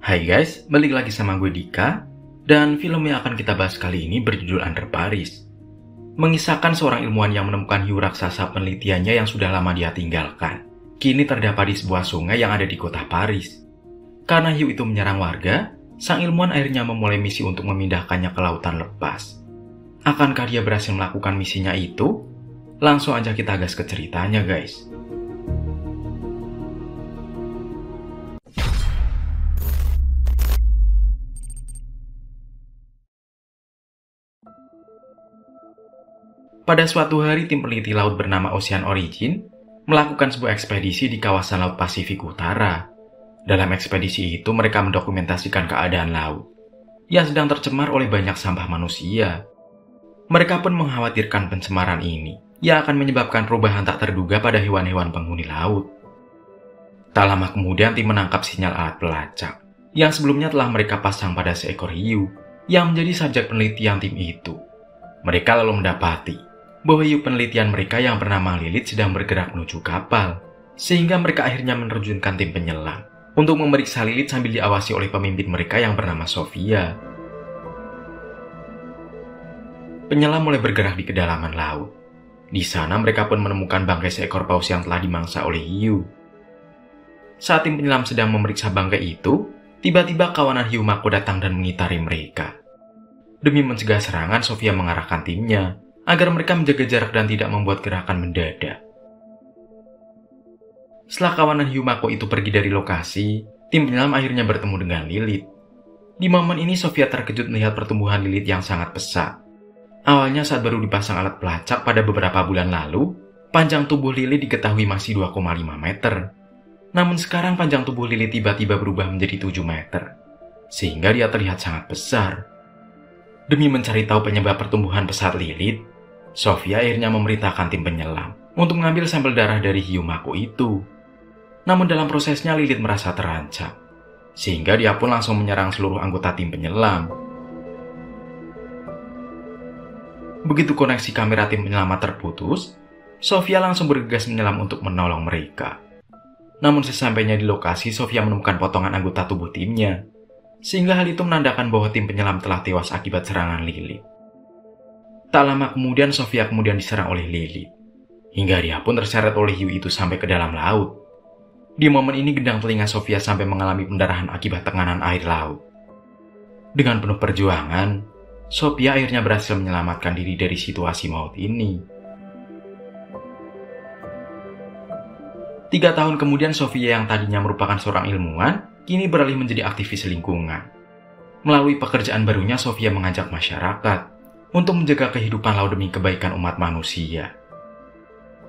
Hai guys, balik lagi sama gue Dika. Dan film yang akan kita bahas kali ini berjudul Under Paris. Mengisahkan seorang ilmuwan yang menemukan hiu raksasa penelitiannya yang sudah lama dia tinggalkan. Kini terdapat di sebuah sungai yang ada di kota Paris. Karena hiu itu menyerang warga, sang ilmuwan akhirnya memulai misi untuk memindahkannya ke lautan lepas. Akankah dia berhasil melakukan misinya itu? Langsung aja kita gas ke ceritanya guys. Pada suatu hari, tim peneliti laut bernama Ocean Origin melakukan sebuah ekspedisi di kawasan Laut Pasifik Utara. Dalam ekspedisi itu, mereka mendokumentasikan keadaan laut yang sedang tercemar oleh banyak sampah manusia. Mereka pun mengkhawatirkan pencemaran ini yang akan menyebabkan perubahan tak terduga pada hewan-hewan penghuni laut. Tak lama kemudian, tim menangkap sinyal alat pelacak yang sebelumnya telah mereka pasang pada seekor hiu yang menjadi subjek penelitian tim itu. Mereka lalu mendapati bahwa hiu penelitian mereka yang bernama Lilith sedang bergerak menuju kapal, sehingga mereka akhirnya menerjunkan tim penyelam untuk memeriksa Lilith sambil diawasi oleh pemimpin mereka yang bernama Sofia. Penyelam mulai bergerak di kedalaman laut. Di sana mereka pun menemukan bangkai seekor paus yang telah dimangsa oleh hiu. Saat tim penyelam sedang memeriksa bangkai itu, tiba-tiba kawanan hiu mako datang dan mengitari mereka. Demi mencegah serangan, Sofia mengarahkan timnya agar mereka menjaga jarak dan tidak membuat gerakan mendadak. Setelah kawanan hiu mako itu pergi dari lokasi, tim penyelam akhirnya bertemu dengan Lilith. Di momen ini Sofia terkejut melihat pertumbuhan Lilith yang sangat pesat. Awalnya saat baru dipasang alat pelacak pada beberapa bulan lalu, panjang tubuh Lilith diketahui masih 2,5 meter. Namun sekarang panjang tubuh Lilith tiba-tiba berubah menjadi 7 meter, sehingga dia terlihat sangat besar. Demi mencari tahu penyebab pertumbuhan pesat Lilith, Sofia akhirnya memerintahkan tim penyelam untuk mengambil sampel darah dari hiu mako itu. Namun dalam prosesnya Lilith merasa terancam, sehingga dia pun langsung menyerang seluruh anggota tim penyelam. Begitu koneksi kamera tim penyelamat terputus, Sofia langsung bergegas menyelam untuk menolong mereka. Namun sesampainya di lokasi, Sofia menemukan potongan anggota tubuh timnya, sehingga hal itu menandakan bahwa tim penyelam telah tewas akibat serangan Lilith. Tak lama kemudian, Sofia diserang oleh Lilith, hingga dia pun terseret oleh hiu itu sampai ke dalam laut. Di momen ini gendang telinga Sofia sampai mengalami pendarahan akibat tekanan air laut. Dengan penuh perjuangan, Sofia akhirnya berhasil menyelamatkan diri dari situasi maut ini. 3 tahun kemudian, Sofia yang tadinya merupakan seorang ilmuwan, kini beralih menjadi aktivis lingkungan. Melalui pekerjaan barunya, Sofia mengajak masyarakat untuk menjaga kehidupan laut demi kebaikan umat manusia.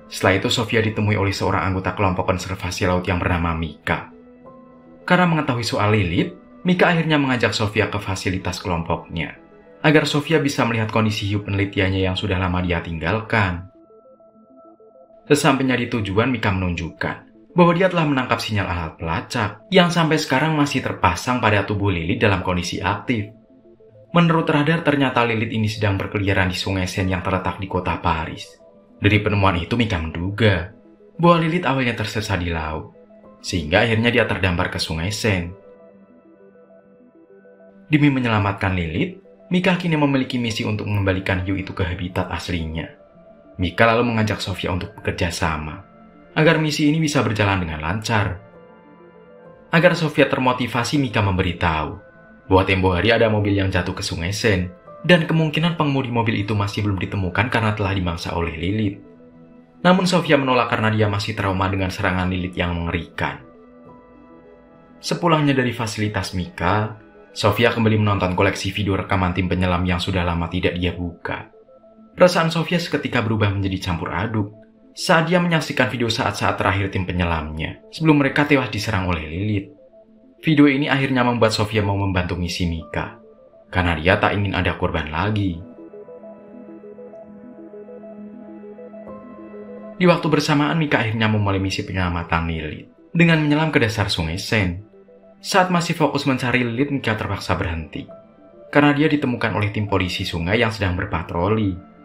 Setelah itu, Sofia ditemui oleh seorang anggota kelompok konservasi laut yang bernama Mika. Karena mengetahui soal Lilith, Mika akhirnya mengajak Sofia ke fasilitas kelompoknya, agar Sofia bisa melihat kondisi hiu penelitiannya yang sudah lama dia tinggalkan. Sesampainya di tujuan, Mika menunjukkan bahwa dia telah menangkap sinyal alat pelacak yang sampai sekarang masih terpasang pada tubuh Lilith dalam kondisi aktif. Menurut radar, ternyata Lilith ini sedang berkeliaran di Sungai Seine yang terletak di kota Paris. Dari penemuan itu, Mika menduga bahwa Lilith awalnya tersesat di laut, sehingga akhirnya dia terdampar ke Sungai Seine. Demi menyelamatkan Lilith, Mika kini memiliki misi untuk mengembalikan hiu itu ke habitat aslinya. Mika lalu mengajak Sofia untuk bekerja sama, agar misi ini bisa berjalan dengan lancar. Agar Sofia termotivasi, Mika memberitahu bahwa tempo hari ada mobil yang jatuh ke Sungai Seine, dan kemungkinan pengemudi mobil itu masih belum ditemukan karena telah dimangsa oleh Lilith. Namun Sofia menolak karena dia masih trauma dengan serangan Lilith yang mengerikan. Sepulangnya dari fasilitas Mika, Sofia kembali menonton koleksi video rekaman tim penyelam yang sudah lama tidak dia buka. Perasaan Sofia seketika berubah menjadi campur aduk saat dia menyaksikan video saat-saat terakhir tim penyelamnya sebelum mereka tewas diserang oleh Lilith. Video ini akhirnya membuat Sofia mau membantu misi Mika, karena dia tak ingin ada korban lagi. Di waktu bersamaan, Mika akhirnya memulai misi penyelamatan Lilith dengan menyelam ke dasar Sungai Seine. Saat masih fokus mencari Lilith, Mika terpaksa berhenti, karena dia ditemukan oleh tim polisi sungai yang sedang berpatroli.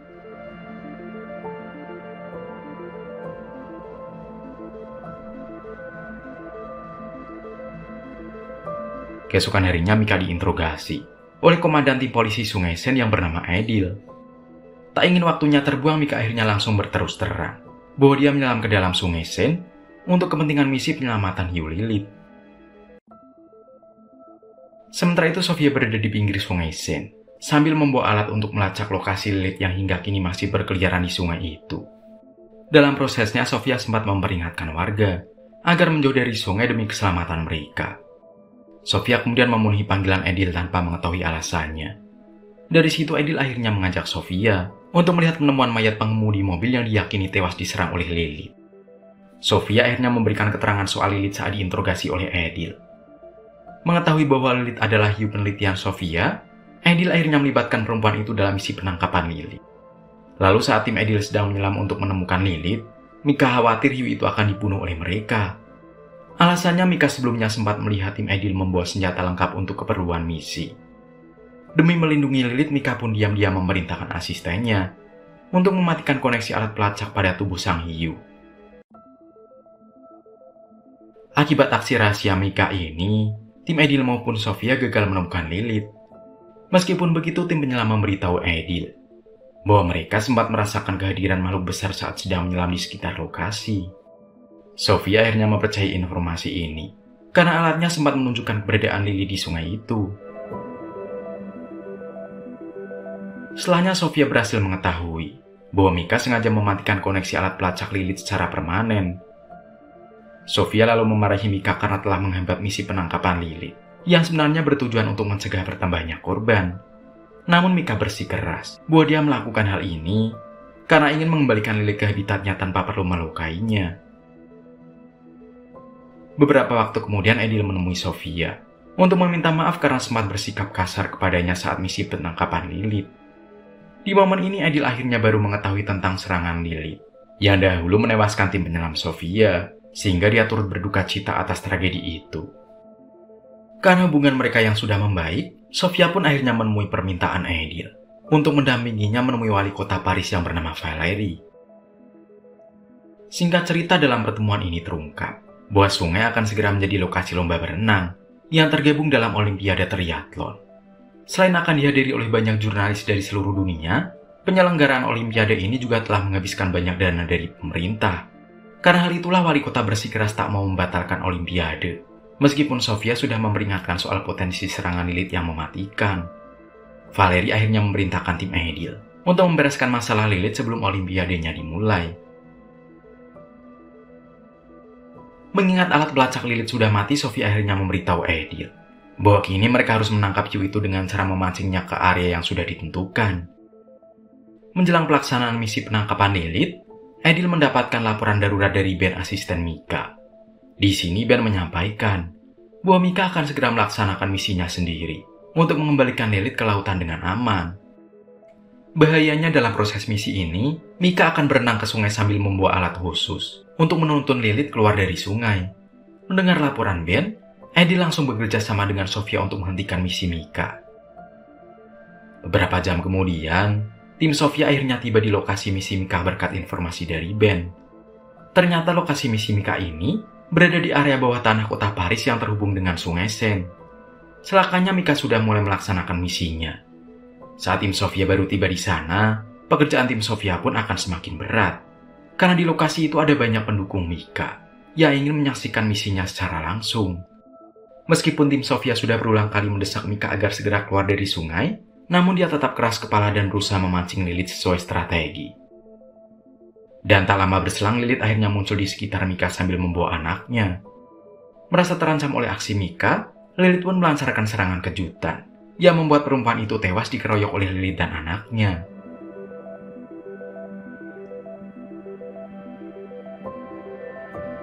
Keesokan harinya Mika diinterogasi oleh komandan tim polisi Sungai Sen yang bernama Edil. Tak ingin waktunya terbuang, Mika akhirnya langsung berterus terang bahwa dia menyelam ke dalam Sungai Sen untuk kepentingan misi penyelamatan hiu lilit. Sementara itu Sofia berada di pinggir Sungai Sen sambil membawa alat untuk melacak lokasi lilit yang hingga kini masih berkeliaran di sungai itu. Dalam prosesnya, Sofia sempat memperingatkan warga agar menjauh dari sungai demi keselamatan mereka. Sofia kemudian memenuhi panggilan Edil tanpa mengetahui alasannya. Dari situ Edil akhirnya mengajak Sofia untuk melihat penemuan mayat pengemudi mobil yang diyakini tewas diserang oleh lilit. Sofia akhirnya memberikan keterangan soal lilit saat diinterogasi oleh Edil. Mengetahui bahwa lilit adalah hiu penelitian Sofia, Edil akhirnya melibatkan perempuan itu dalam misi penangkapan lilit. Lalu saat tim Edil sedang menyelam untuk menemukan lilit, Mika khawatir hiu itu akan dibunuh oleh mereka. Alasannya Mika sebelumnya sempat melihat tim Edil membawa senjata lengkap untuk keperluan misi. Demi melindungi lilit, Mika pun diam-diam memerintahkan asistennya untuk mematikan koneksi alat pelacak pada tubuh sang hiu. Akibat aksi rahasia Mika ini, tim Edil maupun Sofia gagal menemukan lilit. Meskipun begitu, tim penyelam memberitahu Edil bahwa mereka sempat merasakan kehadiran makhluk besar saat sedang menyelam di sekitar lokasi. Sofia akhirnya mempercayai informasi ini karena alatnya sempat menunjukkan keberadaan lilit di sungai itu. Setelahnya Sofia berhasil mengetahui bahwa Mika sengaja mematikan koneksi alat pelacak lilit secara permanen. Sofia lalu memarahi Mika karena telah menghambat misi penangkapan lilit yang sebenarnya bertujuan untuk mencegah bertambahnya korban. Namun Mika bersikeras bahwa dia melakukan hal ini karena ingin mengembalikan lilit ke habitatnya tanpa perlu melukainya. Beberapa waktu kemudian Edil menemui Sofia untuk meminta maaf karena sempat bersikap kasar kepadanya saat misi penangkapan lilit. Di momen ini Edil akhirnya baru mengetahui tentang serangan lilit yang dahulu menewaskan tim penyelam Sofia, sehingga dia turut berduka cita atas tragedi itu. Karena hubungan mereka yang sudah membaik, Sofia pun akhirnya menemui permintaan Edil untuk mendampinginya menemui wali kota Paris yang bernama Valérie. Singkat cerita, dalam pertemuan ini terungkap bahwa sungai akan segera menjadi lokasi lomba berenang yang tergabung dalam Olimpiade Triathlon. Selain akan dihadiri oleh banyak jurnalis dari seluruh dunia, penyelenggaraan Olimpiade ini juga telah menghabiskan banyak dana dari pemerintah. Karena hal itulah wali kota bersikeras tak mau membatalkan Olimpiade, meskipun Sofia sudah memperingatkan soal potensi serangan lilit yang mematikan. Valérie akhirnya memerintahkan tim Edil untuk membereskan masalah lilit sebelum Olimpiadenya dimulai. Mengingat alat pelacak lilit sudah mati, Sofia akhirnya memberitahu Edil bahwa kini mereka harus menangkap hiu itu dengan cara memancingnya ke area yang sudah ditentukan. Menjelang pelaksanaan misi penangkapan lilit, Edil mendapatkan laporan darurat dari band asisten Mika. Di sini Ben menyampaikan bahwa Mika akan segera melaksanakan misinya sendiri untuk mengembalikan lilit ke lautan dengan aman. Bahayanya dalam proses misi ini, Mika akan berenang ke sungai sambil membawa alat khusus untuk menuntun lilit keluar dari sungai. Mendengar laporan Ben, Edil langsung bekerja sama dengan Sofia untuk menghentikan misi Mika. Beberapa jam kemudian, tim Sofia akhirnya tiba di lokasi misi Mika berkat informasi dari Ben. Ternyata lokasi misi Mika ini berada di area bawah tanah kota Paris yang terhubung dengan Sungai Sen. Celakanya Mika sudah mulai melaksanakan misinya. Saat tim Sofia baru tiba di sana, pekerjaan tim Sofia pun akan semakin berat. Karena di lokasi itu ada banyak pendukung Mika yang ingin menyaksikan misinya secara langsung. Meskipun tim Sofia sudah berulang kali mendesak Mika agar segera keluar dari sungai, namun dia tetap keras kepala dan berusaha memancing lilit sesuai strategi. Dan tak lama berselang, lilit akhirnya muncul di sekitar Mika sambil membawa anaknya. Merasa terancam oleh aksi Mika, lilit pun melancarkan serangan kejutan yang membuat perempuan itu tewas dikeroyok oleh lilit dan anaknya.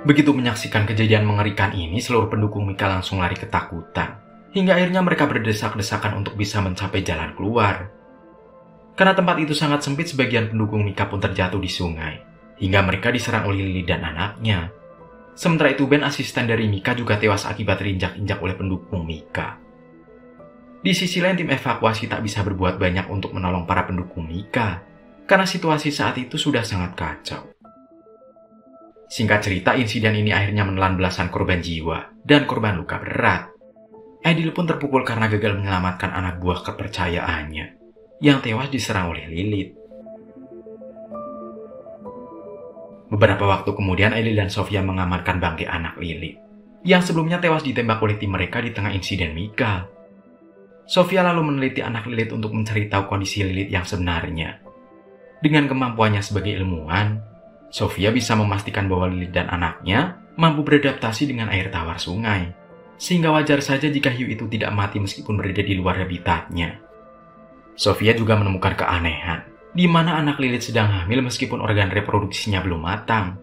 Begitu menyaksikan kejadian mengerikan ini, seluruh pendukung Mika langsung lari ketakutan, hingga akhirnya mereka berdesak-desakan untuk bisa mencapai jalan keluar. Karena tempat itu sangat sempit, sebagian pendukung Mika pun terjatuh di sungai, hingga mereka diserang oleh Lily dan anaknya. Sementara itu, Ben, asisten dari Mika, juga tewas akibat terinjak-injak oleh pendukung Mika. Di sisi lain, tim evakuasi tak bisa berbuat banyak untuk menolong para pendukung Mika, karena situasi saat itu sudah sangat kacau. Singkat cerita, insiden ini akhirnya menelan belasan korban jiwa dan korban luka berat. Edil pun terpukul karena gagal menyelamatkan anak buah kepercayaannya yang tewas diserang oleh Lilith. Beberapa waktu kemudian Edil dan Sofia mengamankan bangkai anak Lilith yang sebelumnya tewas ditembak oleh tim mereka di tengah insiden Mikael. Sofia lalu meneliti anak Lilith untuk mencari tahu kondisi Lilith yang sebenarnya. Dengan kemampuannya sebagai ilmuwan, Sofia bisa memastikan bahwa Lilith dan anaknya mampu beradaptasi dengan air tawar sungai, sehingga wajar saja jika hiu itu tidak mati meskipun berada di luar habitatnya. Sofia juga menemukan keanehan, di mana anak Lilith sedang hamil meskipun organ reproduksinya belum matang.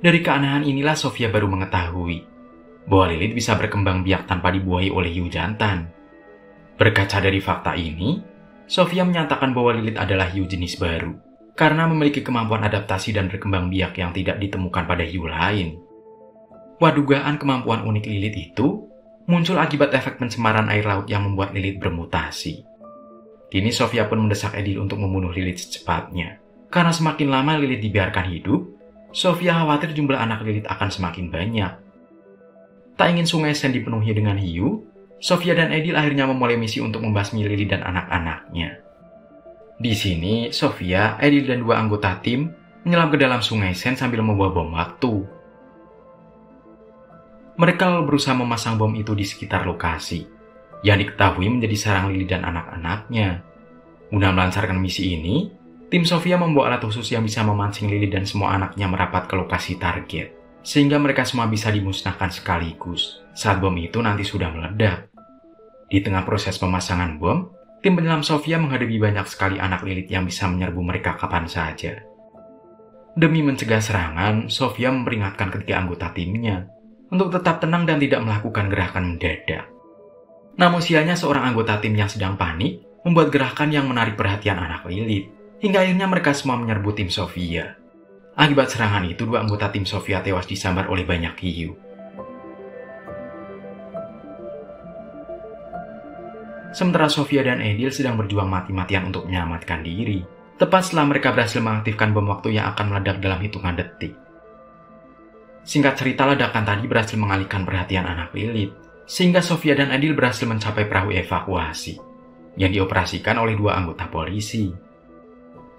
Dari keanehan inilah Sofia baru mengetahui bahwa Lilith bisa berkembang biak tanpa dibuahi oleh hiu jantan. Berkaca dari fakta ini, Sofia menyatakan bahwa Lilith adalah hiu jenis baru karena memiliki kemampuan adaptasi dan berkembang biak yang tidak ditemukan pada hiu lain. Dugaan kemampuan unik Lilith itu muncul akibat efek pencemaran air laut yang membuat Lilith bermutasi. Kini Sofia pun mendesak Edil untuk membunuh Lilith secepatnya. Karena semakin lama Lilith dibiarkan hidup, Sofia khawatir jumlah anak Lilith akan semakin banyak. Tak ingin Sungai Sen dipenuhi dengan hiu, Sofia dan Edil akhirnya memulai misi untuk membasmi Lilith dan anak-anaknya. Di sini, Sofia, Edil, dan dua anggota tim menyelam ke dalam Sungai Sen sambil membawa bom waktu. Mereka lalu berusaha memasang bom itu di sekitar lokasi, yang diketahui menjadi sarang Lilith dan anak-anaknya. Guna melancarkan misi ini, tim Sofia membawa alat khusus yang bisa memancing Lilith dan semua anaknya merapat ke lokasi target, sehingga mereka semua bisa dimusnahkan sekaligus saat bom itu nanti sudah meledak. Di tengah proses pemasangan bom, tim penyelam Sofia menghadapi banyak sekali anak Lilith yang bisa menyerbu mereka kapan saja. Demi mencegah serangan, Sofia memperingatkan ketiga anggota timnya untuk tetap tenang dan tidak melakukan gerakan mendadak. Namun sialnya seorang anggota tim yang sedang panik membuat gerakan yang menarik perhatian anak Lilith, hingga akhirnya mereka semua menyerbu tim Sofia. Akibat serangan itu, dua anggota tim Sofia tewas disambar oleh banyak hiu. Sementara Sofia dan Edil sedang berjuang mati-matian untuk menyelamatkan diri, tepat setelah mereka berhasil mengaktifkan bom waktu yang akan meledak dalam hitungan detik. Singkat cerita, ledakan tadi berhasil mengalihkan perhatian anak Lilith, sehingga Sofia dan Edil berhasil mencapai perahu evakuasi, yang dioperasikan oleh dua anggota polisi.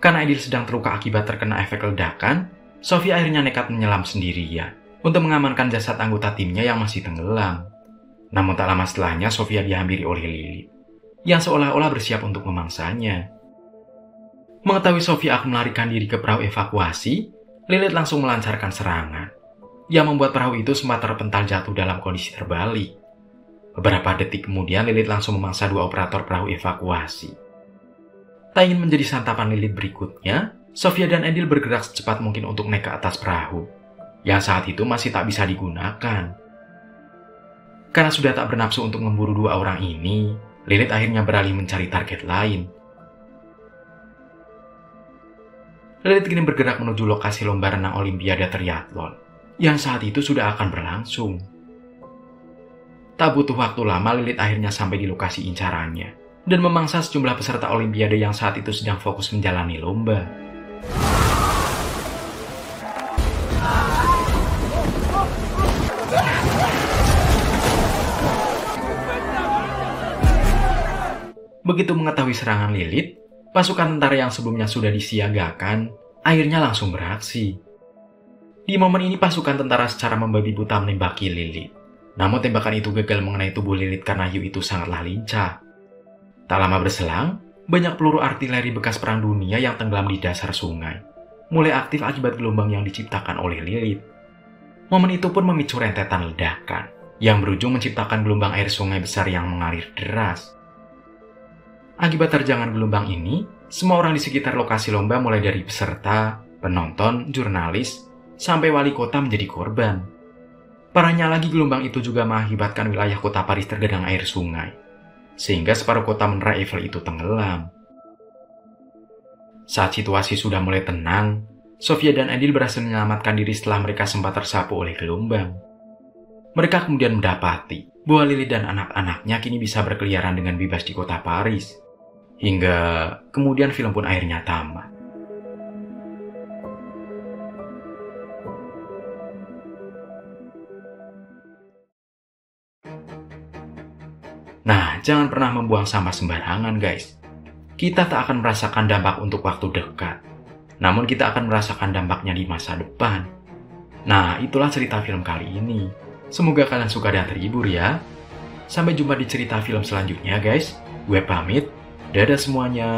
Karena Edil sedang terluka akibat terkena efek ledakan, Sofia akhirnya nekat menyelam sendirian untuk mengamankan jasad anggota timnya yang masih tenggelam. Namun tak lama setelahnya, Sofia dihampiri oleh Lilith, yang seolah-olah bersiap untuk memangsanya. Mengetahui Sofia akan melarikan diri ke perahu evakuasi, Lilith langsung melancarkan serangan, yang membuat perahu itu sempat terpental jatuh dalam kondisi terbalik. Beberapa detik kemudian, Lilith langsung memangsa dua operator perahu evakuasi. Tak ingin menjadi santapan Lilith berikutnya, Sofia dan Edil bergerak secepat mungkin untuk naik ke atas perahu, yang saat itu masih tak bisa digunakan. Karena sudah tak bernafsu untuk memburu dua orang ini, Lilith akhirnya beralih mencari target lain. Lilith kini bergerak menuju lokasi lomba renang Olimpiade Triathlon, yang saat itu sudah akan berlangsung. Tak butuh waktu lama, Lilith akhirnya sampai di lokasi incarannya, dan memangsa sejumlah peserta Olimpiade yang saat itu sedang fokus menjalani lomba. Begitu mengetahui serangan Lilith, pasukan tentara yang sebelumnya sudah disiagakan akhirnya langsung beraksi. Di momen ini pasukan tentara secara membabi buta menembaki Lilith. Namun tembakan itu gagal mengenai tubuh Lilith karena hiu itu sangatlah lincah. Tak lama berselang, banyak peluru artileri bekas perang dunia yang tenggelam di dasar sungai mulai aktif akibat gelombang yang diciptakan oleh Lilith. Momen itu pun memicu rentetan ledakan yang berujung menciptakan gelombang air sungai besar yang mengalir deras. Akibat terjangan gelombang ini, semua orang di sekitar lokasi lomba mulai dari peserta, penonton, jurnalis, sampai wali kota menjadi korban. Parahnya lagi, gelombang itu juga mengakibatkan wilayah kota Paris tergenang air sungai, sehingga separuh kota menara Eiffel itu tenggelam. Saat situasi sudah mulai tenang, Sofia dan Edil berhasil menyelamatkan diri setelah mereka sempat tersapu oleh gelombang. Mereka kemudian mendapati bahwa Lilith dan anak-anaknya kini bisa berkeliaran dengan bebas di kota Paris. Hingga kemudian film pun akhirnya tamat. Nah, jangan pernah membuang sampah sembarangan, guys. Kita tak akan merasakan dampak untuk waktu dekat, namun kita akan merasakan dampaknya di masa depan. Nah, itulah cerita film kali ini. Semoga kalian suka dan terhibur ya. Sampai jumpa di cerita film selanjutnya, guys. Gue pamit. Dadah semuanya.